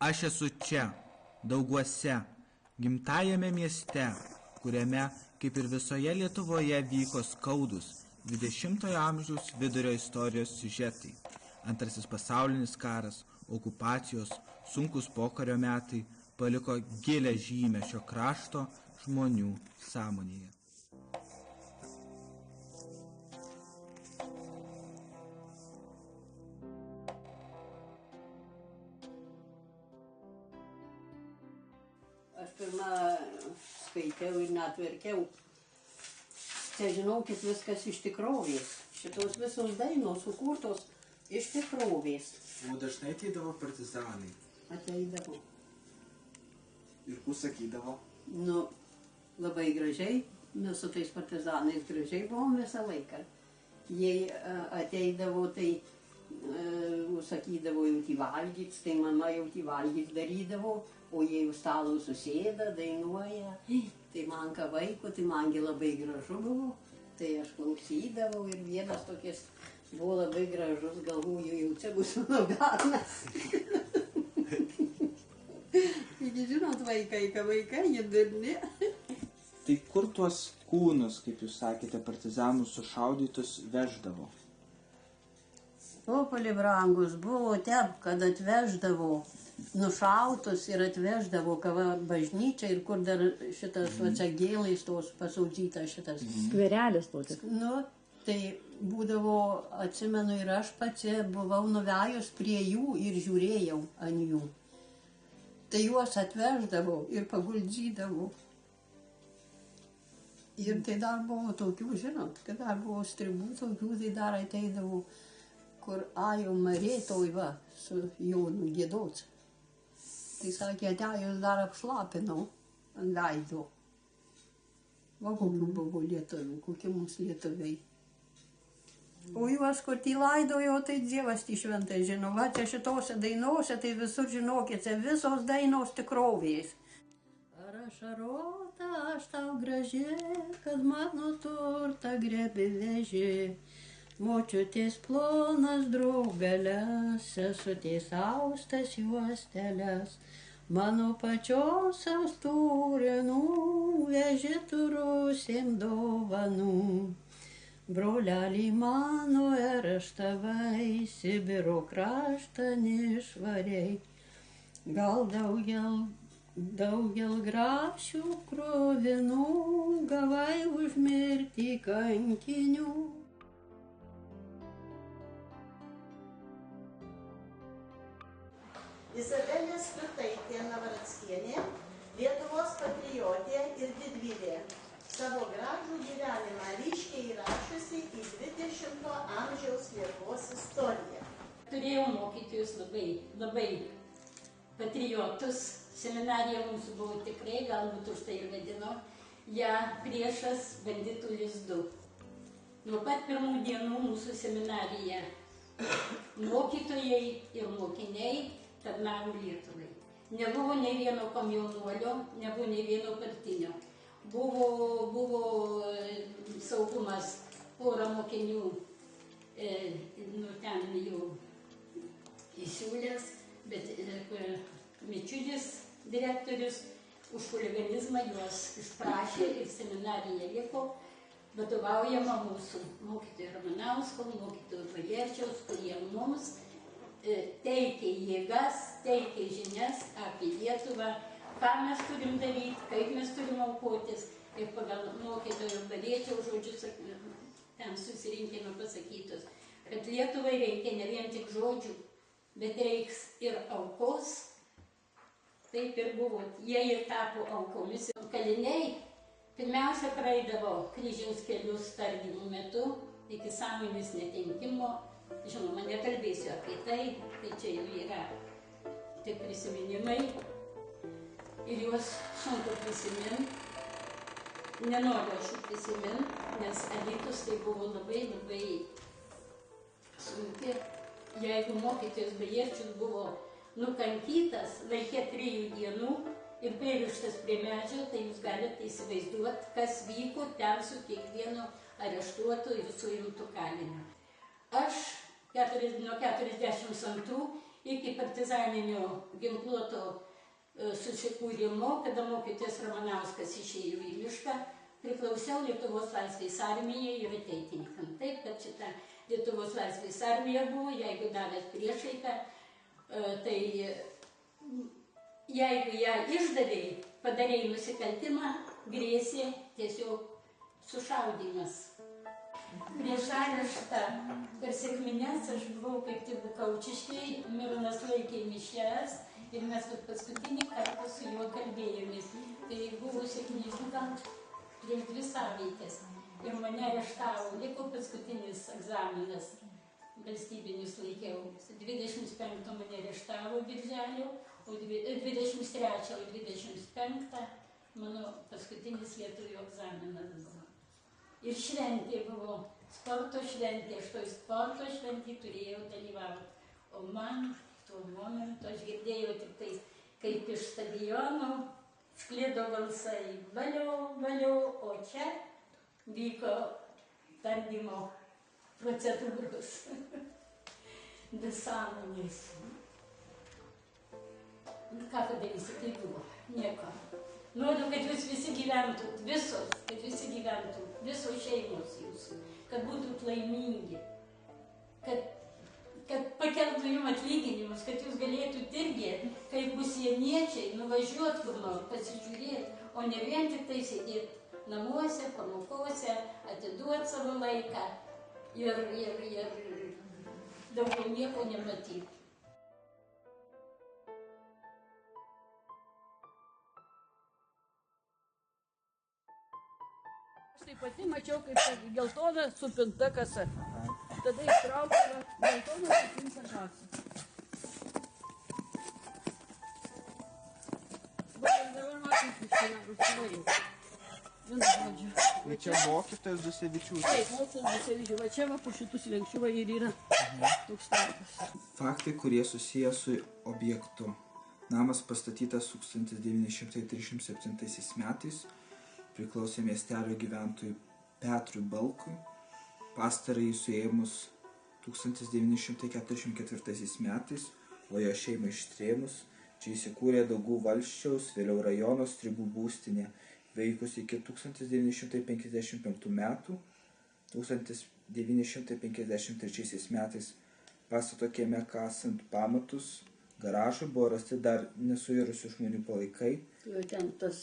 Aš esu čia, Dauguose, gimtajame mieste, kuriame, kaip ir visoje Lietuvoje, vyko skaudus 20-ojo amžiaus vidurio istorijos siužetai. Antrasis pasaulinis karas, okupacijos, sunkus pokario metai paliko gilią žymę šio krašto žmonių sąmonėje. Aš pirmą skaitėjau ir net verkiau. Čia žinokit, viskas iš tikrovės. Šitos visos dainos sukurtos iš tikrovės. O dažnai ateidavo partizanai? Ateidavo. Ir kur sakydavo? Nu, labai gražiai. Mes su tais partizanais gražiai buvom visą laiką. Jei ateidavo, tai sakydavo jau valgyt, tai mama jau valgyt darydavo, o jei už stalo susėda, dainuoja, tai man ką vaiko, tai mangi labai gražu buvo, tai aš klausydavau ir vienas tokias buvo labai gražus, galvoju, jau čia bus mano garnas. Taigi žinot, vaikai, jie durni. Tai kur tuos kūnus, kaip jūs sakėte, partizanų sušaudytus veždavo? Popoli brangus buvo tep, kad atveždavo nušautus ir atveždavo kava bažnyčią ir kur dar šitas čia gėlais tos pasaudžytas šitas. Skverelis toks. Nu, tai būdavo, atsimenu, ir aš pati buvau nuvejus prie jų ir žiūrėjau ant jų. Tai juos atveždavo ir paguldžydavo. Ir tai dar buvo tokių, žinot, kad dar buvo stribų tokių, tai dar ateidavo, kur Ajo Marėtoj va, su Jonu giedot. Tai sakė, atėjus dar apšlapinau ant veido. Va, kokių buvo lietuvių, kokie mums lietuviai. O juos, kur tį laidojo, tai Dievas tį šventai žino. Va, čia šitose dainose, tai visur žinokite, visos dainos tikrovės. Ar ašarota aš tau graži, kad mano turtą grebi veži. Močiutės plonas draugeles, sesutės austas juosteles. Mano pačios austūrinų veži turusiem dovanų. Brolelį mano areštavai, Sibiro kraštą nešvariai. Gal daugel grašių krovinų gavai už mirtį kankinių. Izabelė Skirtaitė Navarackienė, Lietuvos patriotė ir didvyrė, savo gražų gyvenimą ryškiai įrašiusi į 20-ojo amžiaus Lietuvos istoriją. Turėjau mokytojus labai patriotus. Seminarija mūsų buvo tikrai, galbūt už tai ir vadino, ją priešas banditų lizdu. Nuo pat pirmų dienų mūsų seminarija mokytojai ir mokiniai tarnavo Lietuvai. Nebuvo nei vieno komjaunuolio, nebuvo nei vieno partinio. Buvo saugumas, pora mokinių ten jau įsiūlęs, bet Mičiulis direktorius už chuliganizmą juos išprašė ir seminarija liko vadovaujama mūsų mokytojų Ramanausko, mokytojų Bajerčiaus, kurie mums teikė jėgas, teikė žinias apie Lietuvą, ką mes turim daryti, kaip mes turim aukotis. Ir pagal mokytojų Bajerčiaus žodžius ten susirinkime pasakytus, kad Lietuvai reikia ne vien tik žodžių, bet reiks ir aukos. Taip ir buvo. Jie ir tapo aukomis. Kaliniai pirmiausia praeidavo kryžiaus kelius tardymų metu iki sąmonės netenkimo. Žinoma, nekalbėsiu apie tai čia jau yra tik prisiminimai. Ir juos sunku prisiminti. Nenoriu aš jų prisiminti, nes Alytus tai buvo labai sunki. Jeigu mokytojas Bajerčius buvo nukankytas laike 3 dienų ir pririštas prie medžio, tai jūs galite įsivaizduoti, kas vyko ten su kiekvienu areštuotu ir suimtu kaliniu. Aš nuo 42 iki partizaninio ginkluoto susikūrimo, kada mokytojas Ramanauskas išėjo į mišką, priklausiau Lietuvos laisvės armijai ir ateitininkam. Taip, kad šita Lietuvos laisvės armija buvo, jeigu davėt priešaiką, tai jeigu ją išdavėjai, padarėjai nusikaltimą, grėsė tiesiog sušaudymas. Prieš areštą per sekmines aš buvau kaip tik Kaučiškiai, Mironas laikė mišias ir mes paskutinį kartą su juo kalbėjomės. Tai buvo 7 gal prieš 2 savaitės. Ir mane areštavo, liko paskutinis egzaminas, valstybinis laikiau. 25 mane areštavo birželio, o 23 ir 25 mano paskutinis lietuvių egzaminas buvo. Ir šventė buvo, sporto šventė, aš toj sporto šventė turėjau dalyvauti. O man tuo momentu aš girdėjau tik tai, kaip iš stadiono sklido balsai, valio, valio, o čia vyko tardymo procedūros. Be sąmonės. Ką padarysi, tai buvo, nieko. Noriu, kad jūs visi gyventumėt, visos, kad visi gyventumėt, visos šeimos jūsų, kad būtumėt laimingi, kad pakeltų jums atlyginimus, kad jūs galėtumėt irgi, kaip užsieniečiai, nuvažiuot kur nors, pasižiūrėti, o ne vien tik tai sėdėti namuose, pamokose, atiduoti savo laiką ir daugiau nieko nematyti. Aš tai pati mačiau, kaip geltona supinta kasa. Tada ištraukė geltona supinta kasa. Dabar matom, kaip užsivarinti. Vienu žodžiu. Va čia mokytojas Dusevičiūtės. Taip, mokytojas Dusevičiūtės. Va čia va po šitų slenksčių va ir yra toks tarpas. Faktai, kurie susiję su objektu. Namas pastatytas 1937 metais. Priklausė miestelio gyventojui Petrui Balkui. Pastarąjį suėmus 1944 metais, o jo šeimą ištrėmus, čia įsikūrė Daugų valsčiaus, vėliau rajono Stribų būstinė, veikusi iki 1955 metų. 1953 metais pastato kieme kasant pamatus garažui buvo rasti dar nesuirusių žmonių palaikai. Tai ten tas.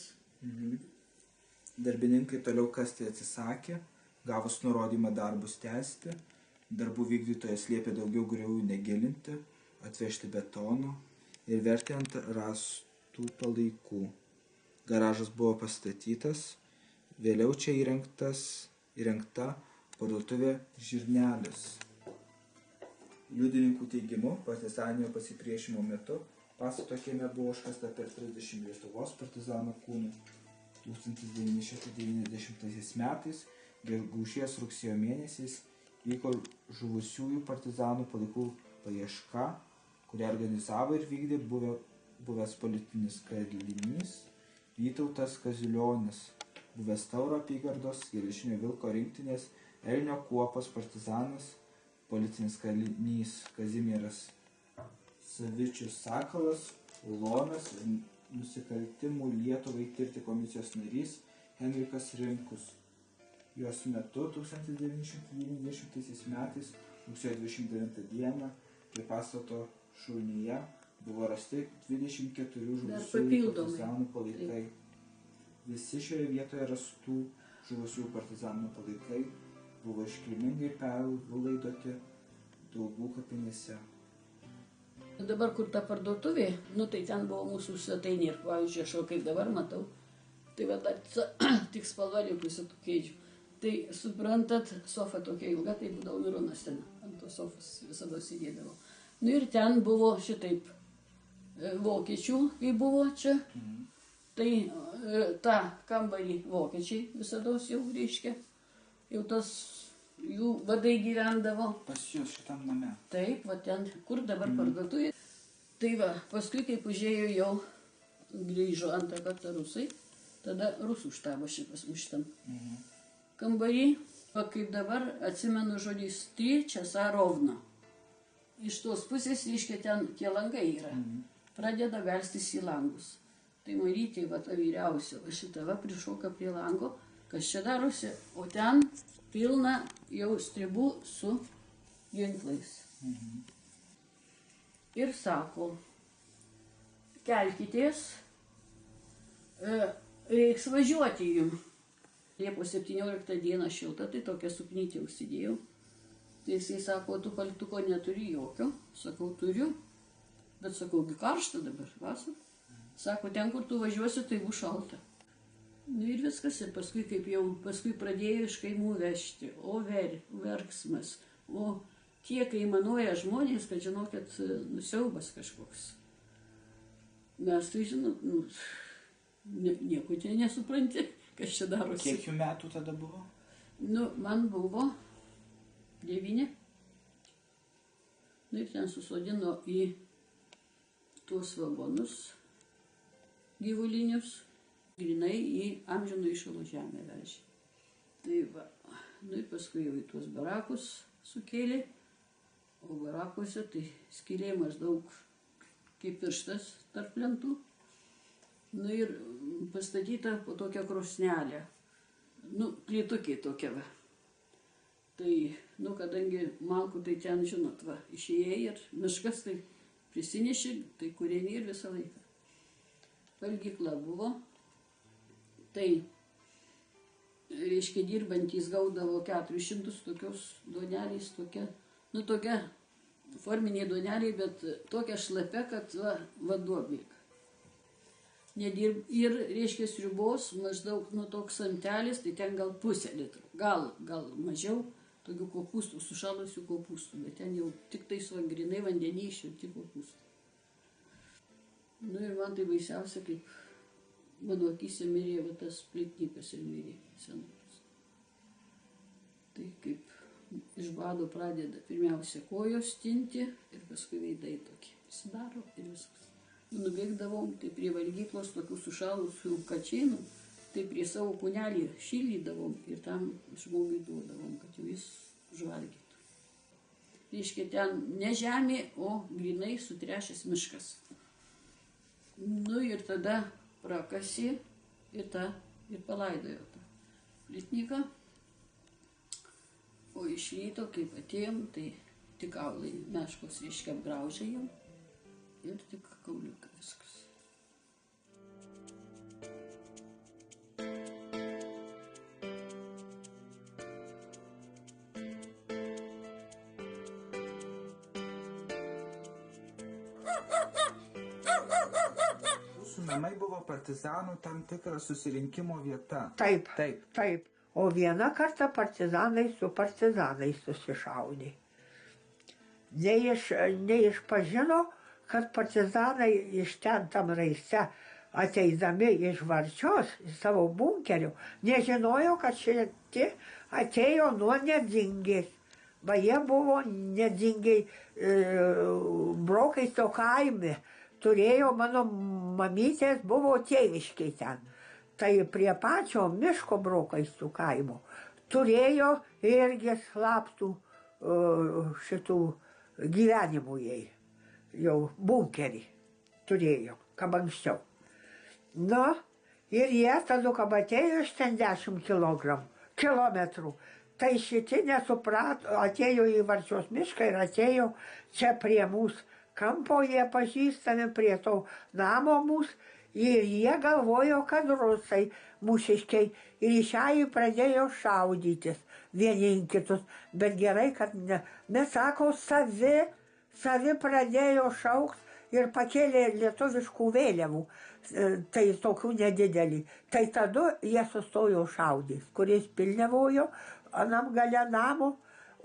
Darbininkai toliau kasti atsisakė, gavus nurodymą darbus tęsti, darbų vykdytojas liepė daugiau griovų negilinti, atvežti betono ir vertė ant rastų palaikų. Garažas buvo pastatytas, vėliau čia įrengta parduotuvė Žirnelis. Liudininkų teigimu, partizaninio pasipriešinimo metu pastato kieme buvo užkasta per 30 Lietuvos partizanų kūnų. 1990 metais, gegužės rugsėjo mėnesiais, vyko žuvusiųjų partizanų palaikų paieška, kurią organizavo ir vykdė buvęs politinis kalinys Vytautas Kazilionis, buvęs Tauro apygardos Geležinio Vilko rinktinės Elnio kuopos partizanas, politinis kalinys Kazimieras Savičius Sakalas, Ulonas ir nusikaltimų Lietuvai tirti komisijos narys Henrikas Rimkus. Jos metu 1990 metais, rugsėjo 29 dieną, prie pastato šulnyje buvo rasti 24 žuvusiųjų partizanų palaikai. Visi šioje vietoje rastų žuvusiųjų partizanų palaikai buvo iškilmingai perlaidoti Daugų kapinėse. Dabar, kur ta parduotuvė, tai ten buvo mūsų svetainė ir, pavyzdžiui, aš kaip dabar matau, tai va dar tik spalva likusi tų kėdžių. Tai, suprantat, sofa tokia ilga, tai būdavo Mironas ten, ant tos sofos visada sėdėdavo. Ir ten buvo šitaip, vokiečių, kai buvo čia, tai tą kambarį vokiečiai visados jau reiškia, jau tas jų vadai gyvendavo. Pas jūs šitam name. Taip, va ten, kur dabar parduotuvė. Tai va, paskui, kaip užėjo jau, grįžo antrą kartą rusai, tada rusų štabas šitas šitam kambarį. Va, kaip dabar atsimenu žodį Strie Časa Rovna. iš tos pusės, reiškia, ten tie langai yra. Pradeda verstis į langus. Tai Marytė, va ta vyriausia, va šita va prišoka prie lango, kas čia darosi, o ten pilna jau stribų su ginklais. Ir sako, kelkitės, reiks važiuoti jums. Liepos 17 dieną šilta, tai tokią suknytę užsidėjau. Tai jisai sako, tu paltuko neturi jokio. Sakau, turiu. Bet sakau, karšta dabar, vasar. Sako, ten, kur tu važiuosi, tai bus šalta. Nu ir viskas. Ir paskui, kaip jau, paskui pradėjo iš kaimų vežti. O verksmas. O tiek įmanuoja žmonės, kad žinokit, nusiaubas kažkoks. Mes tai žinot, nieko čia nesupranti, kas čia darosi. Kiek jų metų tada buvo? Nu, man buvo 9. Nu ir ten susodino į tuos vagonus gyvulinius, grinai į amžino įšalo žemę vežė. Tai va, nu ir paskui jau į tuos barakus sukėlė, o barakuose tai skylė maždaug kaip pirštas tarp lentų. Nu ir pastatyta po tokią krosnelę. Nu, plytukė tokia va. Tai, nu, kadangi malkų tai ten, žinot, va, išėjai ir miškas tai prisinešė, tai kūreni ir visą laiką. Valgykla buvo. Tai, reiškia, dirbantys gaudavo 400 tokios duonelės, tokia, nu, tokia forminė duonelė, bet tokia šlapia, kad va duobėk. Ir, reiškia, sriubos maždaug, nu, toks santelis, tai ten gal pusę litro, gal mažiau, tokių kopūstų, sušalusių kopūstų, bet ten jau tik tais grinai vandenį išvirti kopūstų. Nu ir man tai baisiausia, kaip mano akyse mirė, va tas plytnikas ir mirė senukas. Tai kaip iš bado pradeda pirmiausia kojos tinti ir paskui veidai tokie pasidaro ir viskas. Nubėgdavom, tai prie valgyklos tokių sušalusių kačinų, tai prie savo kūnelį šildydavom ir tam žmogui duodavom, kad jau jis žvalgytų. Reiškia, ten ne žemė, o grinai sutrešęs miškas. Nu ir tada prakasi ir palaidojo tą plytniką. O iš ryto, kaip atėjom, tai tik kaulai meškos, reiškia, apgraužė jau. Ir tik kauliuką viskas. Jūsų namai buvo partizanų tam tikra susirinkimo vieta. Taip. O vieną kartą partizanai su partizanais susišaudė. Neišpažino, kad partizanai iš ten tam raiste ateidami iš Varčios, iš savo bunkerių, nežinojo, kad šitie atėjo nuo Nedzingės. Va jie buvo Nedzingiai Brokaisto kaime. Turėjo, mano mamytės buvo tėviškiai ten. Tai prie pačio miško Brokaistų kaimo turėjo irgi slaptų šitų gyvenimų jai. Jau bunkerį turėjo, kaip anksčiau. Na, ir jie tada, kaip atėjo iš ten 10 kilometrų, tai šitie nesuprato, atėjo į Varčios mišką ir atėjo čia prie mūsų kampo, jie pažįstami prie to namo mūsų, ir jie galvojo, kad rusai mūsiškiai ir išėjai pradėjo šaudytis vieni kitus, bet gerai, kad ne. Mes sako, savi pradėjo šaukt ir pakėlė lietuviškų vėliavų, tai tokių nedidelį. Tai tada jie sustojo šaudys, kuris pilnevojo anam gale namo,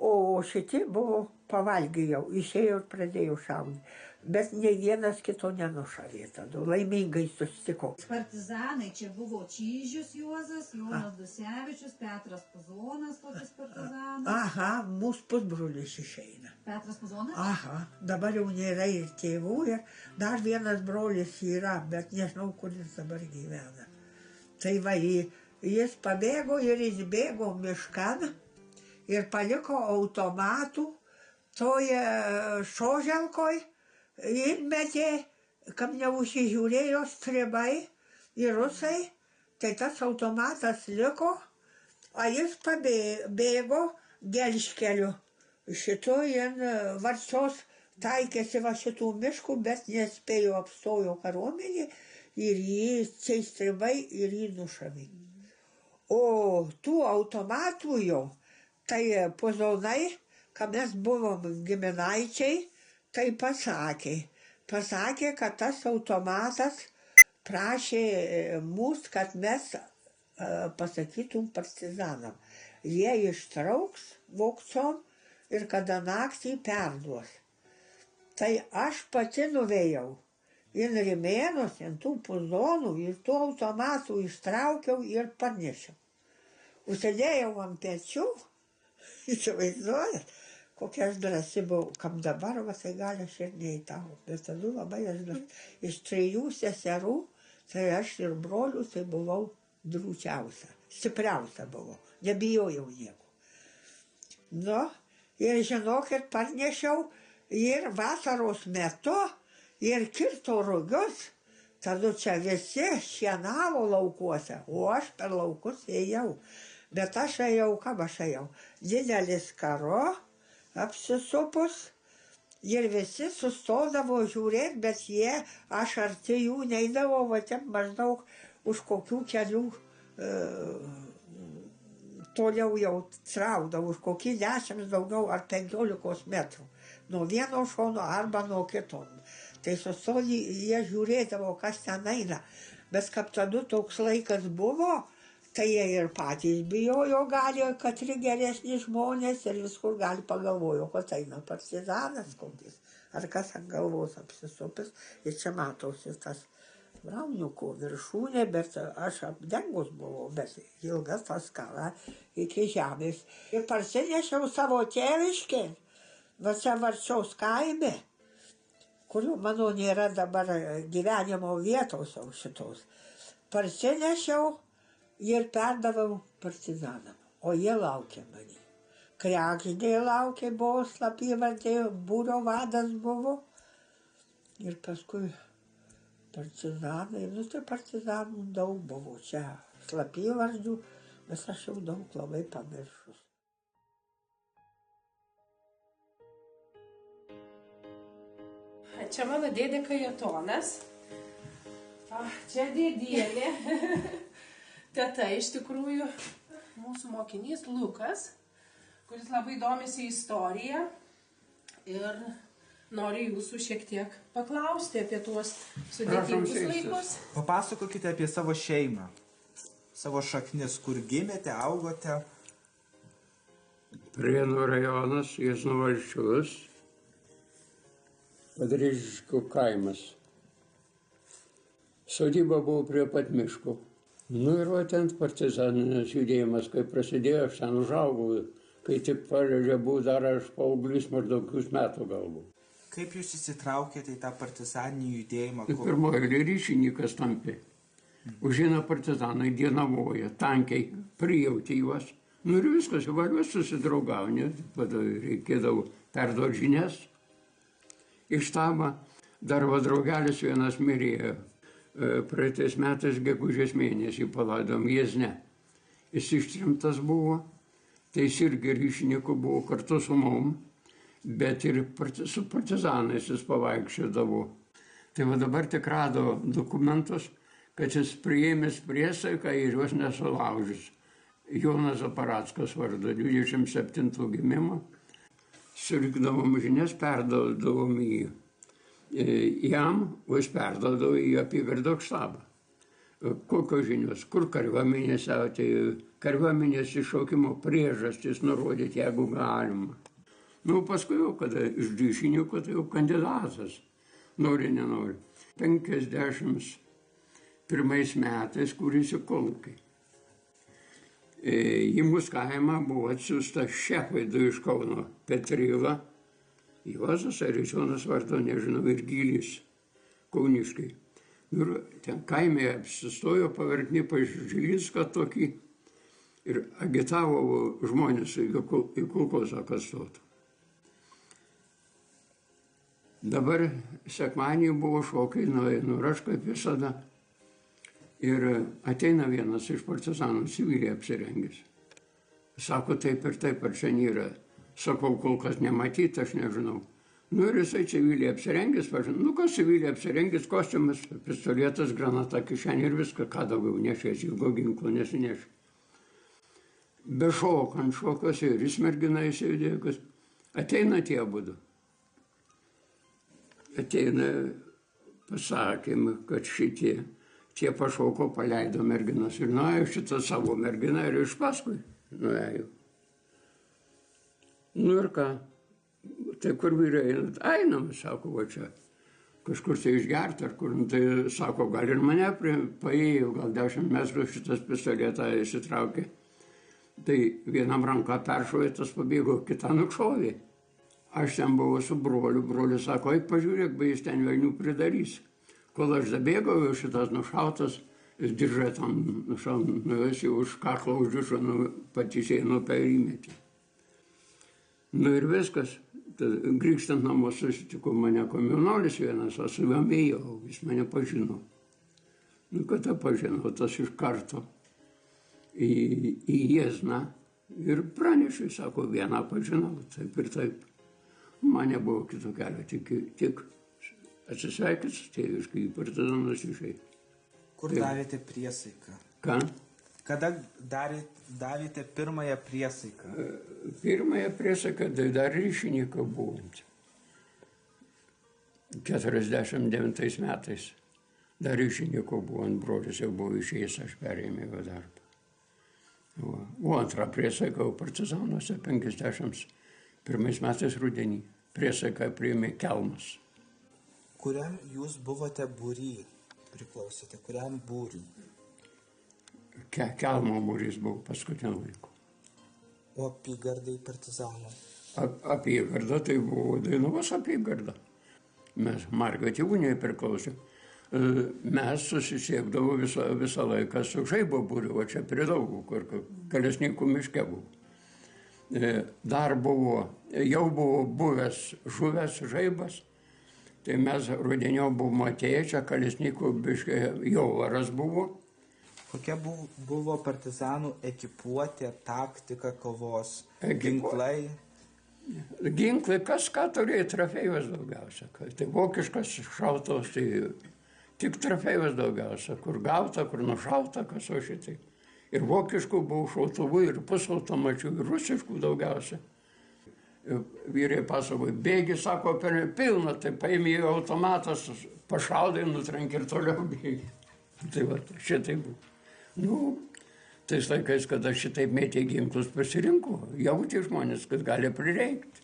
o šitie buvo pavalgę jau, išėjo ir pradėjo šaudyti. Bet nei vienas kito nenušavė tada, laimingai susitiko. Partizanai čia buvo Čyžius Juozas, Jonas Dusevičius, Petras Puzonas, tokius partizanas. Aha, mūsų pusbrolis išeina. Petras Puzonas? Aha, dabar jau nėra ir tėvų, ir dar vienas brolis yra, bet nežinau, kur jis dabar gyvena. Tai va, jis pabėgo ir jis bėgo miškan ir paliko automatų toje Šoželkoj įmetė, kam neužsižiūrėjo stribai ir rusai, tai tas automatas liko, o jis pabėgo gelžkeliu. Šito jin Varčios taikėsi va šitų miškų, bet nespėjo, apstojo kariuomenė ir jį stribai ir jį nušavė. O tų automatų jo, tai Puzonai, kai mes buvom giminaičiai, tai pasakė, kad tas automatas prašė mus, kad mes pasakytum partizanam. Jie ištrauks vokcom ir kada naktį perduos. Tai aš pati nuvėjau į Rimėnus, ant tų Puzonų ir tų automatų ištraukiau ir parnešiau. Užsidėjau ant pečių, įsivaizduojat, kokia aš drąsi buvau, kam dabar, va, tai gali aš ir neįtau, bet tada labai aš drąsi. Iš 3 seserų, tai aš ir brolių, tai buvau drūčiausia, stipriausia buvau, nebijojau nieko. Nu, ir žinokit, parnešiau ir vasaros metu, ir kirto rugius, tada čia visi šienavo laukuose, o aš per laukus ėjau. Bet aš ėjau, kam aš ėjau? Didelis karo, apsisupus, ir visi sustodavo žiūrėti, bet aš arti jų neidavau, va ten maždaug už kokių kelių toliau jau traukdavau, už kokį 10 daugiau ar 15 metrų. Nuo vieno šono arba nuo kito. Tai sustodė, jie žiūrėdavo, kas ten eina. Bet kaip tada toks laikas buvo, tai jie ir patys bijojo, gali, kad ir geresni žmonės ir viskur gali pagalvojo, kad eina partizanas kokis. Ar kas ant galvos apsisupęs. Ir čia matosi tas Brauniuko viršūnė, bet aš apdengus buvau, bet ilgas tas kara iki žemės. Ir parsinešiau savo tėviškį, va čia Varčiaus kaime, kurių mano nėra dabar gyvenimo vietos jau šitos. Parsinešiau ir perdaviau partizanam, o jie laukė manį. Kregždė laukė, buvo slapyvardė, būrio vadas buvo. Ir paskui partizanai, nu tai partizanų daug buvo čia, slapyvardžių, bet aš jau daug labai pamiršus. Čia mano dėdė Kajetonas, čia dėdėlė, teta iš tikrųjų, mūsų mokinys Lukas, kuris labai domisi istoriją ir noriu jūsų šiek tiek paklausti apie tuos sudėtingus laikus. Papasakokite apie savo šeimą, savo šaknis, kur gimėte, augote. Prienų rajonas, Jasnovalsčius, Padrėžiškių kaimas. Sodyba buvo prie pat miško. Nu ir va ten partizaninis judėjimas, kai prasidėjo, aš ten užaugau, kai tik pradžia buvo dar aš paauglys, maždaug metų galbūt. Kaip jūs įsitraukėte į tą partizaninį judėjimą? Pirmoji ryšininkas tampė. Užeina partizanai, dienavoja, tankiai, prijauti juos. Nu ir viskas, juos susidraugavo, nes reikėdavo perduoti žinias. Iš štabo dar va draugelis vienas mirėjo. Praeitais metais gegužės mėnesį palaidom Jiezne. Jis ištremtas buvo, tai jis irgi ryšininku buvo kartu su mum, bet ir su partizanais jis pavaikščiodavo. Tai va dabar tik rado dokumentus, kad jis priėmęs priesaiką ir juos nesulaužys. Jonas Zaparackas vardu, 27 gimimo. Surinkdavom žinias, perduodavom jam, o jis perduodavo į apygardos štabą. Kokios žinios, kur kariuomenės atėjo, kariuomenės iššaukimo priežastis nurodyti, jeigu galima. Nu, paskui jau, kada iš ryšininkų, tai jau kandidatas, nori, nenori. 51 metais, kuris į kolūkį. Į mūsų kaimą buvo atsiųsta šefai du iš Kauno, Petryla, Juozas ar Jonas vardu, nežinau, ir Gylys, kauniškai. Ir ten kaime apsistojo pavertni pas Žilinską tokį ir agitavo žmonės į kulkosą, kad stotų. Dabar sekmanį buvo šokai, nueinu ir aš kaip visada. Ir ateina vienas iš partizanų civiliai apsirengęs. Sako, taip ir taip, ar čia nėra. Sakau, kol kas nematyti, aš nežinau. Nu ir jisai civiliai apsirengęs, nu kas civiliai apsirengęs, kostiumas, pistoletas, granata, kišenė ir viską, ką daugiau nešės, ilgo ginklo nesinešė. Bešokant šokas ir jis mergina įsėdėkas. Ateina tie abudu. Ateina, pasakėm, kad tie pašoko, paleido merginas ir nuėjo šitą savo merginą ir iš paskui nuėjo. Nu ir ką, tai kur vyrai einam, sako, va čia kažkur tai išgerti ar kur, tai sako, gal ir mane paėjo, gal 10 metrų šitas pistoletą įsitraukė. Tai vienam ranką peršovė, tas pabėgo, kitą nukšovė. Aš ten buvau su broliu, brolis sako, eik pažiūrėk, bet jis ten velnių pridarys. Kol aš dabėgau, jau šitas nušautas, jis diržą tam nušaunus, jau už kaklą užrišo, patysėjo nuo perimetį. Nu ir viskas. Grįžtant namo susitiko mane komjaunuolis vienas, aš su juom ėjau, jis mane pažino. Nu, kad pažinau, tas iš karto į Jiezną ir pranešė, sako, vieną pažinau, taip ir taip. Man nebuvo kito kelio, tik atsisveikins tėviškai, į partizanus išėjai. Kur davėte priesaiką? Ką? Kada davėte pirmąją priesaiką? Pirmąją priesaiką, tai dar ryšininką buvant. 49 metais. Dar ryšininko buvant, brolis jau buvo išėjęs, aš perėmė jo darbą. O antrą priesaiką partizanuose 51 metais rudenį. Priesaiką priėmė Kelmas. Kuriam jūs buvote būry, priklausėte, kuriam būriui? Kelmo būrys buvo paskutinio laiko. O apygardai partizanų? Apygarda tai buvo Dainavos apygarda. Mes Margio tėvūniai priklausė. Mes susisiekdavo visą laiką su Žaibo būriu, o čia prie Daugų, kur Kalesninkų miške buvo. Dar jau buvo buvęs žuvęs Žaibas, tai mes rudenio buvome atėję, čia Kalesninkų miške Jovaras buvo. Kokia buvo partizanų ekipuotė, taktika kovos, ginklai? Ginklai, kas ką turėjo, trofėjus daugiausia. Tai vokiškas šautuvas, tai tik trofėjus daugiausia, kur gauta, kur nušauta, kas o šitai. Ir vokiškų buvo šautuvų, ir pusautomačių, ir rusiškų daugiausia. Vyrai pasakoja, bėgi, sako, pilna, tai paėmė automatas, pašaudai, nutrenkė ir toliau bėgi. Tai va, šitai buvo. Nu, tais laikais, kada šitaip mėtė ginklus pasirinko, jautė žmonės, kad gali prireikti.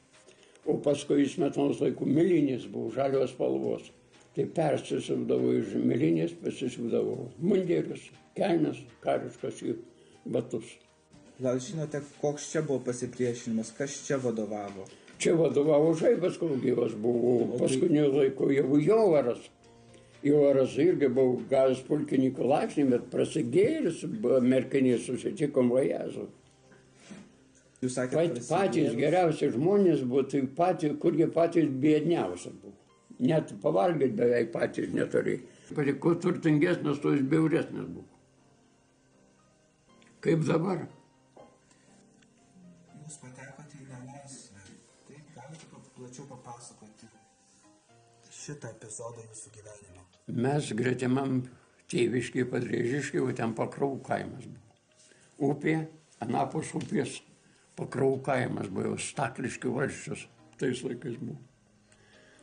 O paskui Smetonos laikų milinės buvo žalios spalvos. Tai persisivdavo iš milinės, pasisivdavo mundėrius, kelnes, kariškas ir batus. Gal žinote, koks čia buvo pasipriešinimas, kas čia vadovavo? Čia vadovavo Žaibas, kol gyvas buvo, paskutinio laiko jau Jovaras. Jovaras irgi buvo gavęs pulkininko laipsnį, bet prasigėris merkinės susitikom Vajezų. Jūs sakėte, patys geriausi žmonės buvo, tai kurie patys biedniausi buvo. Net pavalgyti beveik patys neturėjo. Kuo turtingesnis, to jis bjauresnis buvo. Kaip dabar? Jūs patekote į nelaisvę. Taip, galite plačiau papasakoti šitą epizodą jūsų gyvenimo. Mes gretimam tėviškai, Padrėžiškai, o ten Pakrauvų kaimas buvo. Upė, anapus upės Pakrauvų kaimas buvo, jau Stakliškių valsčius tais laikais buvo.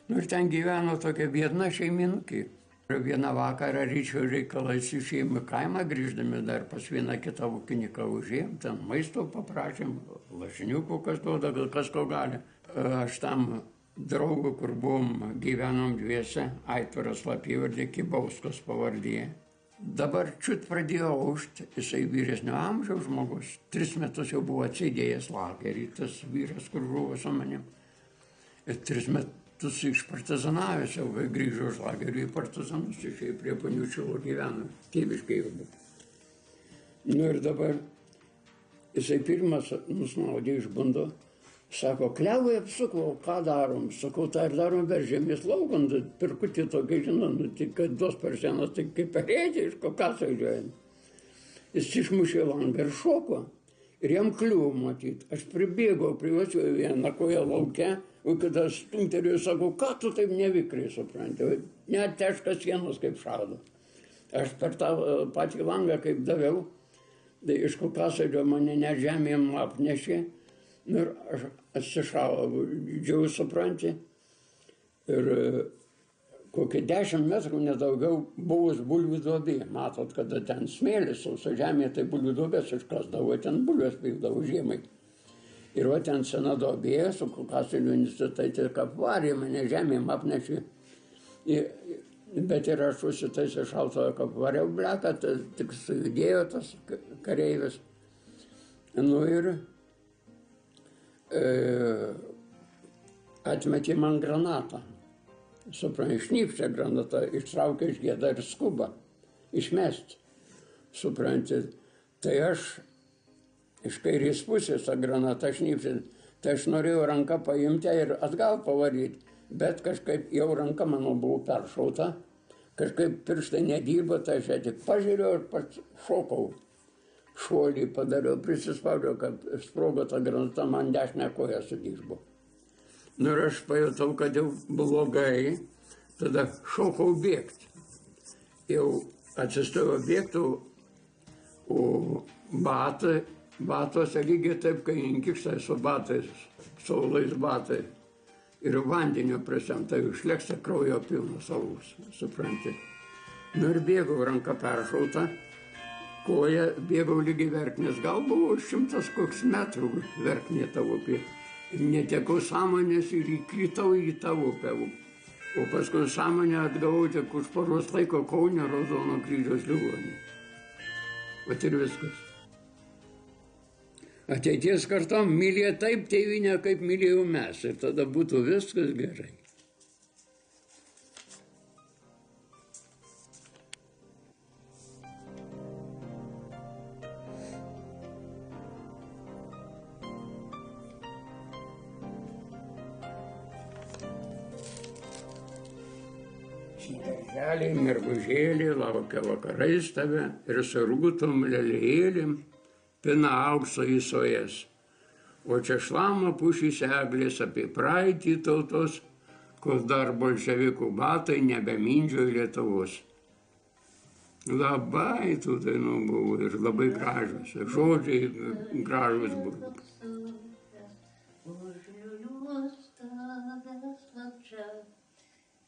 Nu ir ten gyveno tokia viena šeiminukė. Vieną vakarą ryčio reikalais išėjom į kaimą, grįždami dar pas vieną kitą ūkininką užėjom, ten maisto paprašėm, lašiniukų kas duoda, gal kas ko gali. Aš tam draugų, kur buvom, gyvenom dviese, Aitvaras slapyvardė, Kibauskas pavardė. Dabar čiut pradėjo aušti, jisai vyresnio amžiaus žmogus, 3 metus jau buvo atsidėjęs lagerį, tas vyras, kur žuvo su manim. Ir 3 metus iš partizanavęs jau grįžo iš lagerio į partizanus, išėjo prie Paniučilo gyveno, tėviškai jau buvo. Nu ir dabar jisai pirmas nusnaudė iš bundo Sako, klevai apsukau, ką darom? Sakau, tai ir darom veržėmės laukan, pirkutį tokį, žinau, tai kad duos per sienas, tai kaip perėdė, iš kokasą žiūrėjom. Jis išmušė langą ir šoko. Ir jam kliuvo matyti. Aš pribėgau prie jo vieną koją laukia, o kitas stumteriu ir sakau, ką tu taip nevikriai, supranti, net teškas sienos kaip šaudo. Aš per tą patį langą kaip daviau, tai iš kokasėdžio mane net žemėm apnešė, ir aš atsišaudžiau, supranti, ir kokį 10 metrų nedaugiau buvus bulvių duobė. Matot, kada ten smėlis, sausa žemė, tai bulvių duobės iškasdavo, ten bulvės pykdavo žiemai. Ir va ten sena duobė, su kokasėliu institutai, tik apvarė mane žemėm apnešė. Bet ir aš užsitaisė šaltojo kapvariau bleką, tik sujudėjo tas kareivis. Nu ir atmetė man granatą. Supranti, šnypščia granatą, ištraukia iš gėdą ir skuba išmesti. Supranti, tai aš iš kairės pusės tą granatą šnypščia, tai aš norėjau ranką paimti ir atgal pavaryti, bet kažkaip jau ranka mano buvo peršauta, kažkaip pirštai nedirbo, tai aš ją tik pažiūrėjau ir pats šokau. Šuolį padariau, prisispaudžiau, kad sprogo tą granatą, man dešinę koją sudirbo. Nu ir aš pajutau, kad jau blogai, tada šokau bėgti. Jau atsistojau bėgti, o batuose lygiai taip, kai inkikštai su batais, saulais batai. Ir vandenio prisemta, išlėksta kraujo pilnas saulus, supranti. Nu ir bėgau, ranka peršauta, koja bėgau lygiai verknės, gal buvo 100 koks metrų verknė tą upė. Ir netekau sąmonės ir įkritau į tą upę. O paskui sąmonę atgavau tik už poros laiko Kaune Raudono kryžiaus ligoninėje. Vat ir viskas. Ateities kartom mylė taip tėvynę, kaip mylėjau mes. Ir tada būtų viskas gerai. Darželiai, mergužėliai laukia vakarais tave ir su rūtom lelėlėm pina aukso į sojas. O čia šlama pušys eglės apie praeitį tautos, kol dar bolševikų batai nebemindžiojo Lietuvos. Labai tų dainų buvo ir labai gražus, ir žodžiai gražus buvo.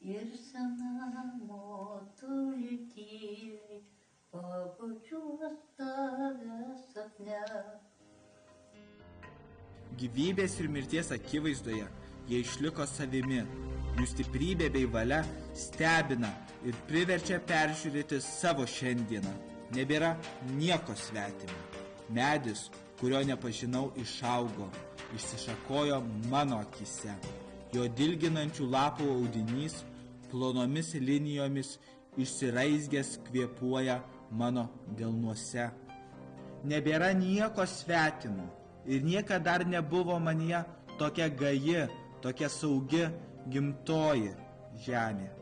Ir sena motulį tyliai pabučiuos tave sapne. Gyvybės ir mirties akivaizdoje jie išliko savimi. Jų stiprybė bei valia stebina ir priverčia peržiūrėti savo šiandieną. Nebėra nieko svetimo. Medis, kurio nepažinau, išaugo, išsišakojo mano akise. Jo dilginančių lapų audinys plonomis linijomis išsiraizgęs kvėpuoja mano delnuose. Nebėra nieko svetimo ir niekada dar nebuvo manyje tokia gaji, tokia saugi gimtoji žemė.